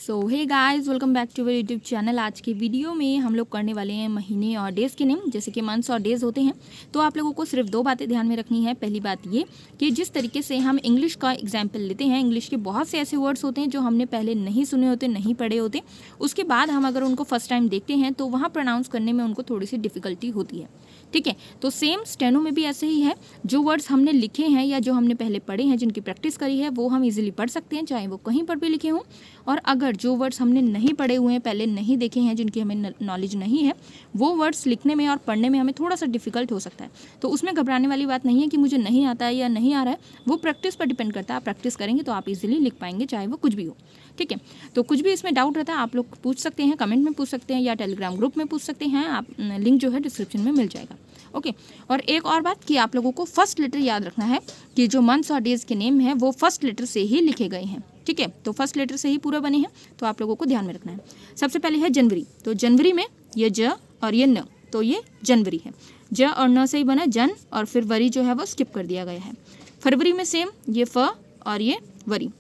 So hey guys, welcome back to our YouTube channel. आज के video में हम लोग करने वाले हैं महीने और डेज़ के नेम, जैसे कि मंथ्स और डेज़ होते हैं। तो आप लोगों को सिर्फ दो बातें ध्यान में रखनी है। पहली बात ये कि जिस तरीके से हम इंग्लिश का एग्जाम्पल लेते हैं, इंग्लिश के बहुत से ऐसे वर्ड्स होते हैं जो हमने पहले नहीं सुने होते, नहीं पढ़े होते। उसके बाद हम अगर उनको फर्स्ट टाइम देखते हैं तो वहाँ प्रोनाउंस करने में उनको थोड़ी सी डिफिकल्टी होती है। ठीक है, तो सेम स्टेनो में भी ऐसे ही है। जो वर्ड्स हमने लिखे हैं या जो हमने पहले पढ़े हैं, जिनकी प्रैक्टिस करी है, वो हम इजीली पढ़ सकते हैं, चाहे वो कहीं पर भी लिखे हों। और अगर जो वर्ड्स हमने नहीं पढ़े हुए हैं, पहले नहीं देखे हैं, जिनकी हमें नॉलेज नहीं है, वो वर्ड्स लिखने में और पढ़ने में हमें थोड़ा सा डिफिकल्ट हो सकता है। तो उसमें घबराने वाली बात नहीं है कि मुझे नहीं आता है या नहीं आ रहा है, वो प्रैक्टिस पर डिपेंड करता है। आप प्रैक्टिस करेंगे तो आप इजीली लिख पाएंगे, चाहे वो कुछ भी हो। ठीक है, तो कुछ भी इसमें डाउट रहता है आप लोग पूछ सकते हैं, कमेंट में पूछ सकते हैं या टेलीग्राम ग्रुप में पूछ सकते हैं। आप लिंक जो है डिस्क्रिप्शन में मिल जाएगा। ओके, और एक और बात कि आप लोगों को फर्स्ट लेटर याद रखना है कि जो मंथ्स और डेज के नेम हैं वो फर्स्ट लेटर से ही लिखे गए हैं। ठीक है, तो फर्स्ट लेटर से ही पूरा बने हैं, तो आप लोगों को ध्यान में रखना है। सबसे पहले है जनवरी। तो जनवरी में ये ज और ये न, तो ये जनवरी है। ज और न से ही बना जन, और फिर वरी जो है वो स्किप कर दिया गया है। फरवरी में सेम, ये फ और ये वरी।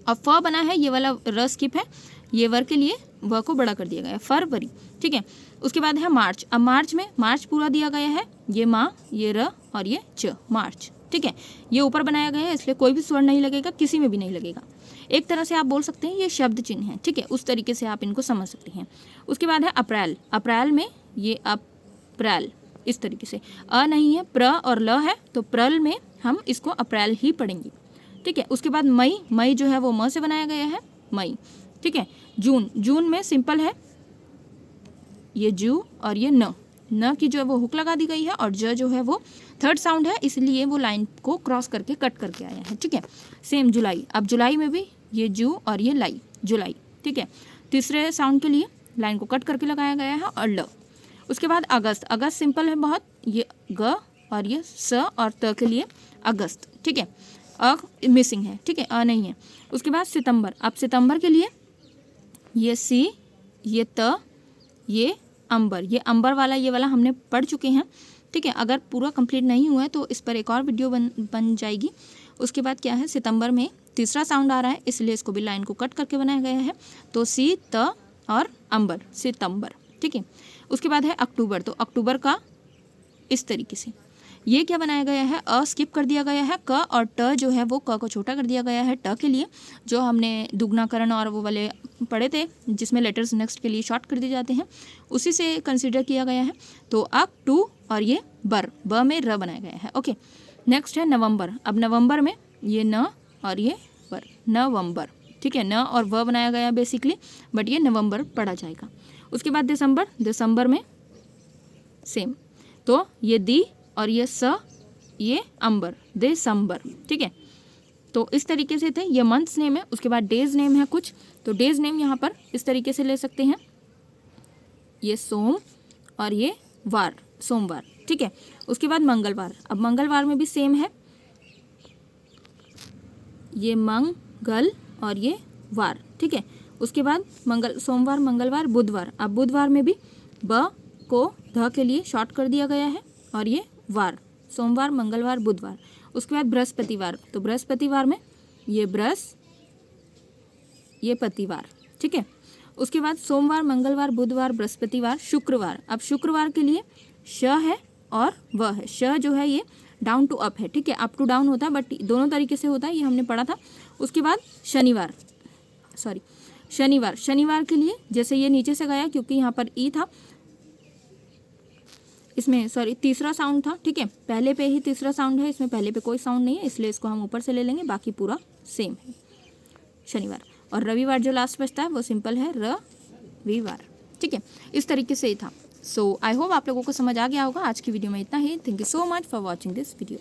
अब फ बना है, ये वाला र स्किप है, ये वर के लिए व को बड़ा कर दिया गया है, फरवरी। ठीक है, उसके बाद है मार्च। अब मार्च में मार्च पूरा दिया गया है, ये माँ, ये र और ये च, मार्च। ठीक है, ये ऊपर बनाया गया है, इसलिए कोई भी स्वर नहीं लगेगा, किसी में भी नहीं लगेगा। एक तरह से आप बोल सकते हैं ये शब्द चिन्ह है। ठीक है, उस तरीके से आप इनको समझ सकते हैं। उसके बाद है अप्रैल। अप्रैल में ये अप्रैल, इस तरीके से अ नहीं है, प्र और ल है, तो प्रल में हम इसको अप्रैल ही पढ़ेंगे। ठीक है, उसके बाद मई। मई जो है वो म से बनाया गया है, मई। ठीक है, जून। जून में सिंपल है, ये जू और ये न की जो है वो हुक लगा दी गई है, और ज जो है वो थर्ड साउंड है, इसलिए वो लाइन को क्रॉस करके कट करके आया है। ठीक है, सेम जुलाई। अब जुलाई में भी ये जू और ये लाई, जुलाई। ठीक है, तीसरे साउंड के लिए लाइन को कट करके लगाया गया है, और ल। उसके बाद अगस्त। अगस्त सिंपल है बहुत, ये ग और ये स और त के लिए अगस्त। ठीक है, अ मिसिंग है। ठीक है, अ नहीं है। उसके बाद सितंबर। अब सितंबर के लिए ये सी, ये त, ये अंबर। ये अंबर वाला, ये वाला हमने पढ़ चुके हैं। ठीक है, अगर पूरा कंप्लीट नहीं हुआ है तो इस पर एक और वीडियो बन जाएगी। उसके बाद क्या है, सितंबर में तीसरा साउंड आ रहा है, इसलिए इसको भी लाइन को कट करके बनाया गया है, तो सी, त और अंबर, सितंबर। ठीक है, उसके बाद है अक्टूबर। तो अक्टूबर का इस तरीके से ये क्या बनाया गया है, अ स्किप कर दिया गया है, क और ट जो है वो क को छोटा कर दिया गया है, ट के लिए, जो हमने दुगनाकरण और वो वाले पढ़े थे, जिसमें लेटर्स नेक्स्ट के लिए शॉर्ट कर दिए जाते हैं, उसी से कंसीडर किया गया है। तो अक, टू और ये बर, ब में र बनाया गया है। ओके, नेक्स्ट है नवंबर। अब नवंबर में ये न और ये बर, नवंबर। ठीक है, न और व बनाया गया बेसिकली, बट ये नवंबर पढ़ा जाएगा। उसके बाद दिसंबर। दिसंबर में सेम, तो ये दी और ये स, ये अंबर, दिसंबर। ठीक है, तो इस तरीके से थे, ये मंथ्स नेम है। उसके बाद डेज नेम है कुछ, तो डेज नेम यहाँ पर इस तरीके से ले सकते हैं, ये सोम और ये वार, सोमवार। ठीक है, उसके बाद मंगलवार। अब मंगलवार में भी सेम है, ये मंगल और ये वार। ठीक है, उसके बाद सोमवार, मंगलवार, बुधवार। अब बुधवार में भी ब को ध के लिए शॉर्ट कर दिया गया है, और ये वार, सोमवार, मंगलवार, बुधवार। उसके बाद बृहस्पतिवार। तो बृहस्पतिवार में ये बृहस, ये पतिवार। ठीक है, उसके बाद सोमवार, मंगलवार, बुधवार, बृहस्पतिवार, शुक्रवार। अब शुक्रवार के लिए श है और व है। श जो है ये डाउन टू अप है। ठीक है, अप टू डाउन होता है, बट दोनों तरीके से होता है, ये हमने पढ़ा था। उसके बाद शनिवार, शनिवार। शनिवार के लिए जैसे ये नीचे से गया, क्योंकि यहाँ पर ई था, इसमें तीसरा साउंड था। ठीक है, पहले पे ही तीसरा साउंड है, इसमें पहले पे कोई साउंड नहीं है, इसलिए इसको हम ऊपर से ले लेंगे, बाकी पूरा सेम है, शनिवार। और रविवार जो लास्ट बचता है वो सिंपल है, रविवार। ठीक है, इस तरीके से ही था। सो आई होप आप लोगों को समझ आ गया होगा। आज की वीडियो में इतना ही। Thank you so much for watching this video.